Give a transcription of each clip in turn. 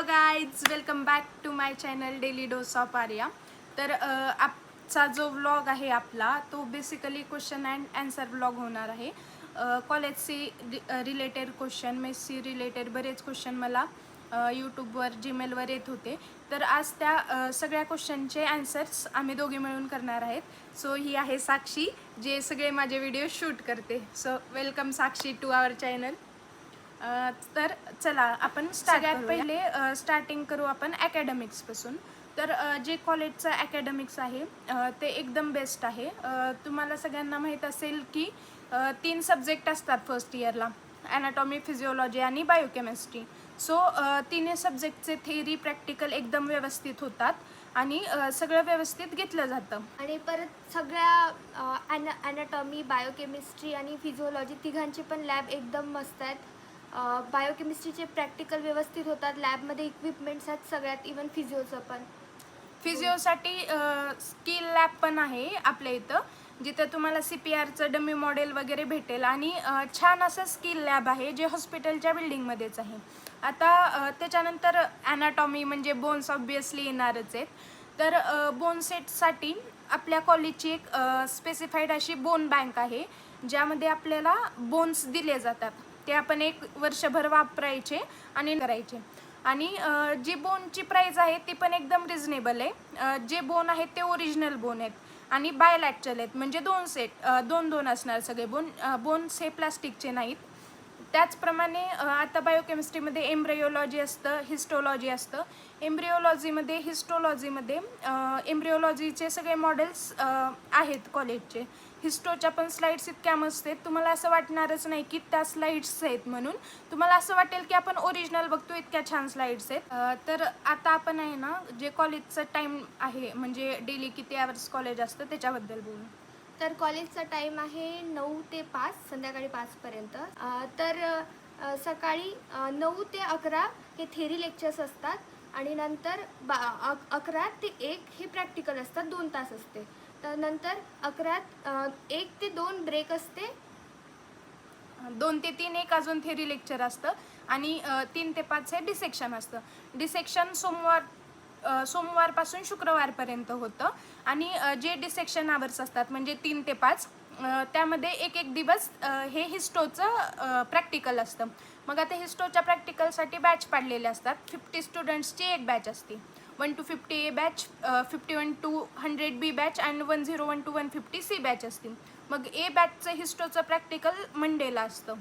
Guys, welcome back to my channel daily dose of Arya. तर आजचा जो व्लॉग आहे आपला तो basically question and answer vlog होणार आहे. कॉलेजशी रिलेटेड क्वेश्चन, मेसशी रिलेटेड बरेच क्वेश्चन मला यूट्यूबवर जीमेलवर येत होते. तर आज त्या सगळ्या क्वेश्चनचे आन्सर्स आम्ही दोघे मिळून करणार आहेत. सो ही आहे साक्षी, जे सगळे माझे व्हिडिओ शूट करते. So welcome Sakshi to our channel. तर चला आपण सगळ्यात पहिले स्टार्टिंग करू आपण ॲकॅडमिक्सपासून. तर जे कॉलेजचं ॲकॅडमिक्स आहे ते एकदम बेस्ट आहे. तुम्हाला सगळ्यांना माहीत असेल की 3 सब्जेक्ट असतात फर्स्ट इयरला, ॲनाटॉमी, फिजिओलॉजी आणि बायोकेमिस्ट्री. सो तिन्ही सब्जेक्टचे थेअरी प्रॅक्टिकल एकदम व्यवस्थित होतात आणि सगळं व्यवस्थित घेतलं जातं. आणि परत सगळ्या ॲनाटॉमी, बायोकेमिस्ट्री आणि फिजिओलॉजी तिघांचे पण लॅब एकदम मस्त आहेत. बायोकेमिस्ट्रीचे प्रॅक्टिकल व्यवस्थित होतात, लॅबमध्ये इक्विपमेंट्स आहेत सगळ्यात, इवन फिजिओचं पण. फिजिओसाठी स्किल लॅब पण आहे आपल्या इथं, जिथं तुम्हाला CPRचं डमी मॉडेल वगैरे भेटेल आणि छान असं स्किल लॅब आहे जे हॉस्पिटलच्या बिल्डिंगमध्येच आहे. आता त्याच्यानंतर ॲनाटॉमी म्हणजे बोन्स ऑब्वियसली येणारच आहेत. तर बोन सेटसाठी आपल्या कॉलेजची एक स्पेसिफाईड अशी बोन बँक आहे, ज्यामध्ये आपल्याला बोन्स दिले जातात. ते आपण 1 वर्षभर वापरायचे आणि करायचे. आणि जी बोनची प्राईस आहे ती पण एकदम रिजनेबल आहे. जे बोन आहेत ते ओरिजिनल बोन आहेत आणि बायलॅटरल आहेत, म्हणजे 2 सेट, 2 असणार सगळे बोन्स हे प्लास्टिकचे नाहीत. त्याचप्रमाणे आता बायोकेमिस्ट्रीमध्ये एम्ब्रियोलॉजी असतं, हिस्टोलॉजी असतं. हिस्टोलॉजीमध्ये एम्ब्रियोलॉजीचे सगळे मॉडेल्स आहेत कॉलेजचे. हिस्टोच्या पण स्लाईड्स इतक्या मस्त आहेत, तुम्हाला असं वाटणारच नाही की त्या स्लाईड्स आहेत म्हणून. तुम्हाला असं वाटेल की आपण ओरिजिनल बघतो, इतक्या छान स्लाईड्स आहेत. तर आता आपण आहे ना, जे कॉलेजचं टाईम आहे म्हणजे डेली किती आवर्स कॉलेज असतं त्याच्याबद्दल बोलू. तर कॉलेजचा टाईम आहे 9 ते 5, संध्याकाळी 5पर्यंत. तर सकाळी 9 ते 11 हे थेरी लेक्चर्स असतात आणि नंतर 11 ते 1 हे प्रॅक्टिकल असतात, 2 तास असते. तर नंतर 1 ते 2 ब्रेक असते. 2 ते 3 एक अजून थेरी लेक्चर असतं आणि 3 ते 5 हे डिसेक्शन असतं. डिसेक्शन सोमवारपासून शुक्रवारपर्यंत होतं आणि जे डिसेक्शन आवर्स असतात म्हणजे 3 ते 5, त्यामध्ये एक दिवस हे हिस्टोचं प्रॅक्टिकल असतं. मग आता हिस्टोच्या प्रॅक्टिकलसाठी बॅच पाडलेले असतात. 50 स्टुडंट्सची एक बॅच असते. 1 to 50 A batch, 51 to 100 B batch आणि 101 to 150 C बॅच असतील. मग A बॅचचं हिस्टोचं प्रॅक्टिकल मंडेला असतं.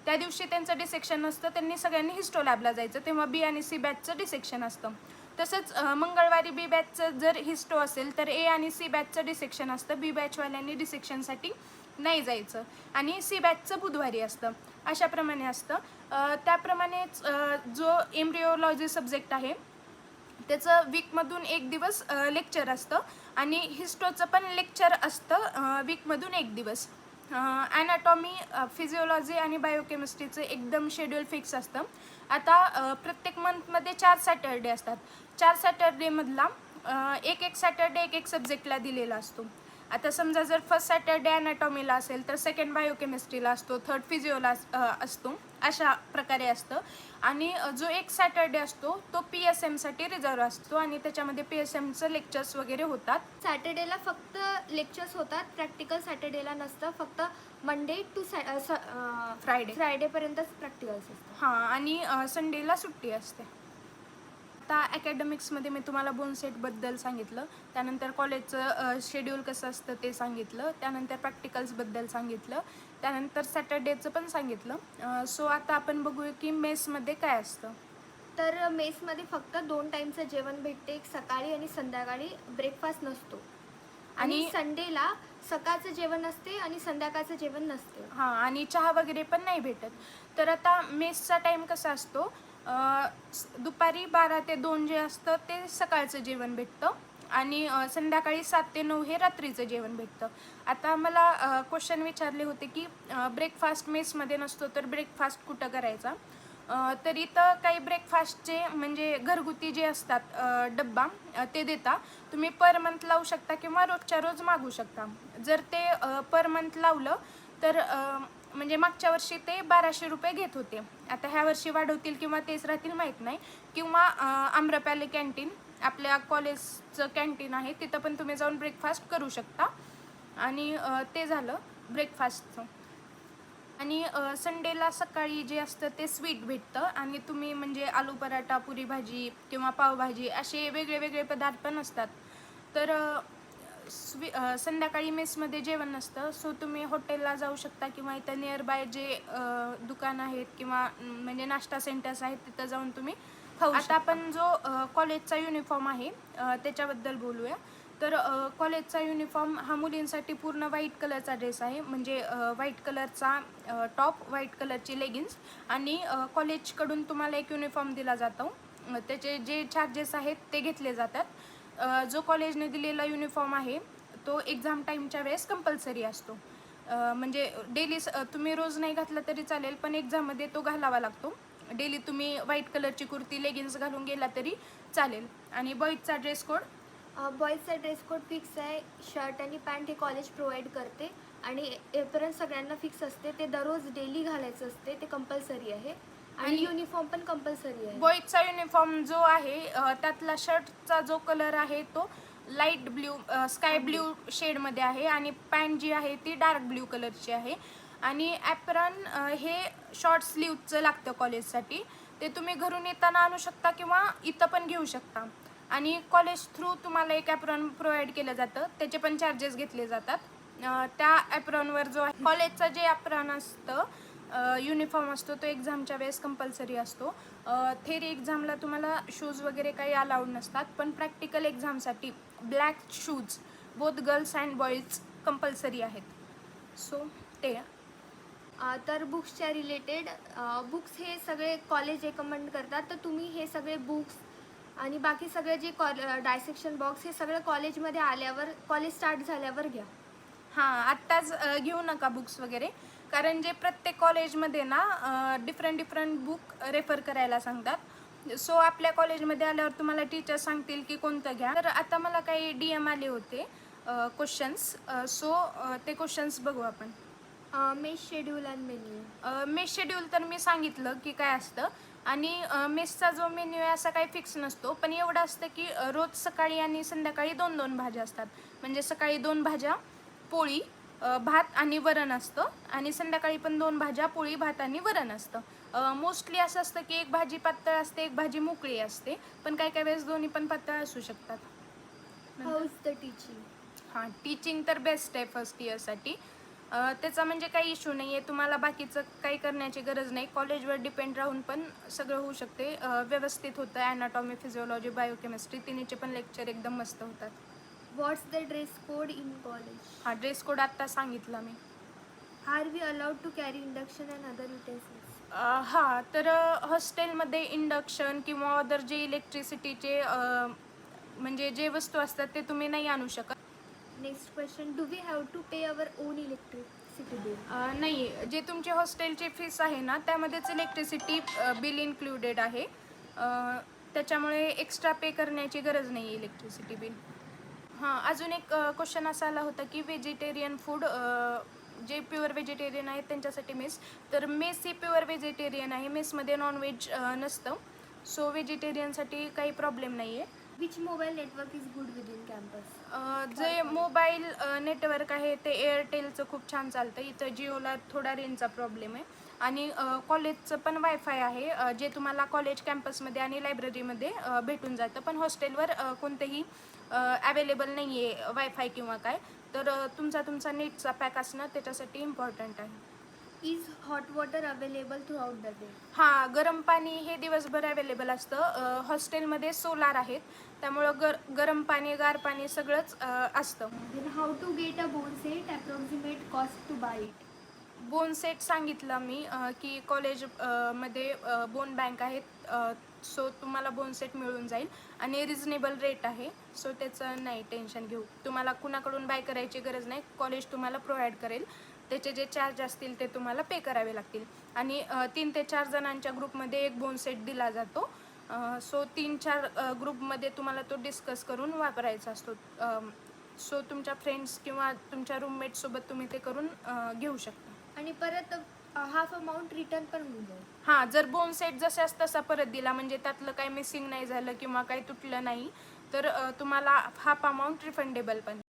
त्या दिवशी त्यांचं डिसेक्शन नसतं, त्यांनी सगळ्यांनी हिस्टो लॅबला जायचं, तेव्हा B आणि C बॅचचं डिसेक्शन असतं. तसंच मंगळवारी B बॅचचं जर हिस्टो असेल तर A आणि C बॅचचं डिसेक्शन असतं. B बॅचवाल्यांनी डिसेक्शनसाठी नाही जायचं आणि C बॅचचं बुधवारी असतं. अशाप्रमाणे असतं. त्याप्रमाणेच जो एम्ब्रियोलॉजी सब्जेक्ट आहे त्याचं वीकमधून 1 दिवस लेक्चर असतं आणि हिस्टोचं पण लेक्चर असतं वीकमधून 1 दिवस. ॲनाटॉमी, फिजिओलॉजी आणि बायोकेमिस्ट्रीचं एकदम शेड्यूल फिक्स असतं. आता प्रत्येक मंथमध्ये 4 सॅटर्डे असतात. 4 सॅटर्डेमधला एक सॅटर्डे एक सब्जेक्टला दिलेला असतो. आता समजा जर फर्स्ट सॅटर्डे ॲनाटॉमीला असेल तर सेकंड बायोकेमिस्ट्रीला असतो, थर्ड फिजिओला असतो, अशा प्रकारे असतं. आणि जो एक सॅटर्डे असतो तो PSMसाठी रिझर्व असतो आणि त्याच्यामध्ये PSMचं लेक्चर्स वगैरे होतात. सॅटर्डेला फक्त लेक्चर्स होतात, प्रॅक्टिकल सॅटर्डेला नसतं. फक्त मंडे टू फ्रायडेपर्यंतच प्रॅक्टिकल्स असतात. हां, आणि संडेला सुट्टी असते. आता ॲकॅडमिक्समध्ये मी तुम्हाला बोन सेटबद्दल सांगितलं, त्यानंतर कॉलेजचं शेड्यूल कसं असतं ते सांगितलं, त्यानंतर प्रॅक्टिकल्सबद्दल सांगितलं, त्यानंतर सॅटर्डेचं पण सांगितलं. सो आता आपण बघूया की मेसमध्ये काय असतं. तर मेसमध्ये फक्त 2 टाईमचं जेवण भेटते, एक सकाळी आणि संध्याकाळी. ब्रेकफास्ट नसतो. आणि संडेला सकाळचं जेवण असते आणि संध्याकाळचं जेवण नसते. हां, आणि चहा वगैरे पण नाही भेटत. तर आता मेसचा टाईम कसा असतो, दुपारी 12 ते 2 जे असतं ते सकाळचं जेवण भेटतं आणि संध्याकाळी 7 ते 9 हे रात्रीचं जेवण भेटतं. आता मला क्वेश्चन विचारले होते की ब्रेकफास्ट मेसमध्ये नसतो तर ब्रेकफास्ट कुठं करायचा. तर इथं काही ब्रेकफास्टचे म्हणजे घरगुती जे असतात डब्बा ते देता. तुम्ही पर मंथ लावू शकता किंवा रोजच्या रोज मागू शकता. जर ते पर मंथ लावलं तर म्हणजे मागच्या वर्षी ते 1200 रुपये घेत होते. आता ह्या वर्षी वाढवतील किंवा तेच राहतील माहीत नाही. किंवा आम्रपाली कॅन्टीन आपल्या कॉलेजचं कॅन्टीन आहे, तिथं पण तुम्ही जाऊन ब्रेकफास्ट करू शकता. आणि ते झालं ब्रेकफास्टचं. आणि संडेला सकाळी जे असतं ते स्वीट भेटतं आणि तुम्ही म्हणजे आलू पराठा, पुरी भाजी किंवा पावभाजी असे वेगळे वेगळे पदार्थ पण असतात. तर संध्याकाळी मेसमध्ये जेवण नसतं. सो तुम्ही हॉटेलला जाऊ शकता किंवा इथं नियर बाय जे दुकान आहेत किंवा म्हणजे नाश्ता सेंटर्स आहेत तिथं जाऊन तुम्ही खाऊ शकता. आता आपण जो कॉलेजचा युनिफॉर्म आहे त्याच्याबद्दल बोलूया. तर कॉलेजचा युनिफॉर्म हा मुलींसाठी पूर्ण व्हाईट कलरचा ड्रेस आहे. म्हणजे व्हाईट कलरचा टॉप, व्हाईट कलरची लेगिन्स आणि कॉलेजकडून तुम्हाला एक युनिफॉर्म दिला जातो. त्याचे जे चार्जेस आहेत ते घेतले जातात. जो कॉलेजने दिलेला युनिफॉर्म आहे तो एक्झाम टाईमच्या वेळेस कंपल्सरी असतो. म्हणजे डेली तुम्ही रोज नाही घातला तरी चालेल, पण एक्झाममध्ये तो घालावा लागतो. डेली तुम्ही व्हाईट कलरची कुर्ती, लेगिन्स घालून गेला तरी चालेल. आणि बॉईजचा ड्रेस कोड, बॉईजचा ड्रेस कोड फिक्स आहे. शर्ट आणि पॅन्ट हे कॉलेज प्रोव्हाइड करते आणि एप्रिल सगळ्यांना फिक्स असते. ते दररोज डेली घालायचं असते, ते कंपल्सरी आहे. आणि युनिफॉर्म पण कंपल्सरी आहे. बॉईजचा युनिफॉर्म जो आहे त्यातला शर्टचा जो कलर आहे तो लाईट ब्ल्यू, स्काय ब्ल्यू शेडमध्ये आहे आणि पॅन्ट जी आहे ती डार्क ब्ल्यू कलरची आहे. आणि ॲप्रॉन हे शॉर्ट स्लीवचं लागतं कॉलेजसाठी. ते तुम्ही घरून येताना आणू शकता किंवा इथं पण घेऊ शकता. आणि कॉलेज थ्रू तुम्हाला एक ॲप्रॉन प्रोव्हाइड केलं जातं, त्याचे पण चार्जेस घेतले जातात. त्या ॲप्रॉनवर जो आहे कॉलेजचं जे ॲप्रॉन असतं, युनिफॉर्म असतो तो एक्झामच्या वेळेस कंपल्सरी असतो. थेरी एक्झामला तुम्हाला शूज वगैरे काही अलाउड नसतात, पण प्रॅक्टिकल एक्झामसाठी black shoes both girls and boys compulsory आहेत. सो ते. तर बुक्सच्या रिलेटेड बुक्स हे सगळे कॉलेज रेकमेंड करतात. तर तुम्ही हे सगळे बुक्स आणि बाकी सगळे जे डायसेक्शन बॉक्स हे सगळं कॉलेजमध्ये आल्यावर, कॉलेज स्टार्ट झाल्यावर घ्या. हां, आत्ताच घेऊ नका बुक्स वगैरे, कारण जे प्रत्येक कॉलेजमध्ये ना डिफरंट बुक रेफर करायला सांगतात. सो आपल्या कॉलेजमध्ये आल्यावर तुम्हाला टीचर सांगतील की कोणतं घ्या. तर आता मला काही DM आले होते क्वेश्चन्स. सो ते क्वेश्चन्स बघू आपण. Mess schedule and menu. Mess schedule तर मी सांगितलं की काय असतं. आणि मेसचा जो मेन्यू आहे असा काही फिक्स नसतो, पण एवढं असतं की रोज सकाळी आणि संध्याकाळी 2-2 भाज्या असतात. म्हणजे सकाळी 2 भाज्या, पोळी, भात आणि वरण असतं आणि संध्याकाळी पण 2 भाज्या, पोळी, भात आणि वरण असतं. मोस्टली असं असतं की एक भाजी पातळ असते, एक भाजी मोकळी असते, पण काही काही वेळेस दोन्ही पण पातळ असू शकतात. How is the teaching? हां, टीचिंग तर बेस्ट आहे फर्स्ट इयरसाठी. त्याचा म्हणजे काही इश्यू नाही आहे. तुम्हाला बाकीचं काही करण्याची गरज नाही. कॉलेजवर डिपेंड राहून पण सगळं होऊ शकते. व्यवस्थित होतं. ॲनाटॉमी, फिजिओलॉजी, बायोकेमिस्ट्री तिन्हीचे पण लेक्चर एकदम मस्त होतात. What's the dress code in college? हा ड्रेस कोड आत्ता सांगितला मी. Are we allowed to carry induction and other utensils? हां, तर हॉस्टेलमध्ये इंडक्शन किंवा अदर जे इलेक्ट्रिसिटीचे म्हणजे जे वस्तू असतात ते तुम्ही नाही आणू शकत. Next question, do we have to pay our own electricity bill? नाही, जे तुमचे हॉस्टेलची फीस आहे ना त्यामध्येच इलेक्ट्रिसिटी बिल इन्क्लुडेड आहे. त्याच्यामुळे एक्स्ट्रा पे करण्याची गरज नाही आहे इलेक्ट्रिसिटी बिल. हां, अजून एक क्वेश्चन असा आला होता की व्हेजिटेरियन फूड, जे प्युअर व्हेजिटेरियन आहेत त्यांच्यासाठी मेस. तर मेस ही प्युअर व्हेजिटेरियन आहे. मेसमध्ये नॉनव्हेज नसतं. सो व्हेजिटेरियनसाठी काही प्रॉब्लेम नाही आहे. Which mobile network is good with in campus? जे मोबाईल नेटवर्क आहे ते एअरटेलचं खूप छान चालतं. इथं जिओला थोडा रेंजचा प्रॉब्लेम आहे. आणि कॉलेजचं पण वायफाय आहे जे तुम्हाला कॉलेज कॅम्पसमध्ये आणि लायब्ररीमध्ये भेटून जातं. पण हॉस्टेलवर कोणतेही अवेलेबल नाही आहे वायफाय किंवा काय. तर तुमचा नेटचा पॅक असणं त्याच्यासाठी इम्पॉर्टंट आहे. Is hot water available through out the day? हां, गरम पाणी हे दिवसभर अवेलेबल असतं. हॉस्टेलमध्ये सोलार आहेत त्यामुळं गरम पाणी, गार पाणी सगळंच असतं. Then how to get a bone set, approximate cost to buy it? Bone set सांगितलं मी की कॉलेज मध्ये बोन बँक आहेत. सो तुम्हाला बोन सेट मिळून जाईल आणि रिजनेबल रेट आहे. सो त्याचं नाही टेन्शन घेऊ. तुम्हाला कुणाकडून बाय करायची गरज नाही. कॉलेज तुम्हाला प्रोव्हाइड करेल. त्याचे जे चार्ज असतील ते तुम्हाला पे करावे लागतील. आणि 3 ते 4 जणांच्या ग्रुपमध्ये एक बोन सेट दिला जातो. सो 3-4 ग्रुपमध्ये तुम्हाला तो डिस्कस करून वापरायचा असतो. सो तुमच्या फ्रेंड्स किंवा तुमच्या रूममेटसोबत तुम्ही ते करून घेऊ शकता. आणि परत हाफ अमाऊंट रिटर्न पण होऊन जाईल. हां, जर बोन सेट जसाच तसा परत दिला म्हणजे त्यातलं काही मिसिंग नाही झालं किंवा काही तुटलं नाही तर तुम्हाला हाफ अमाऊंट रिफंडेबल पण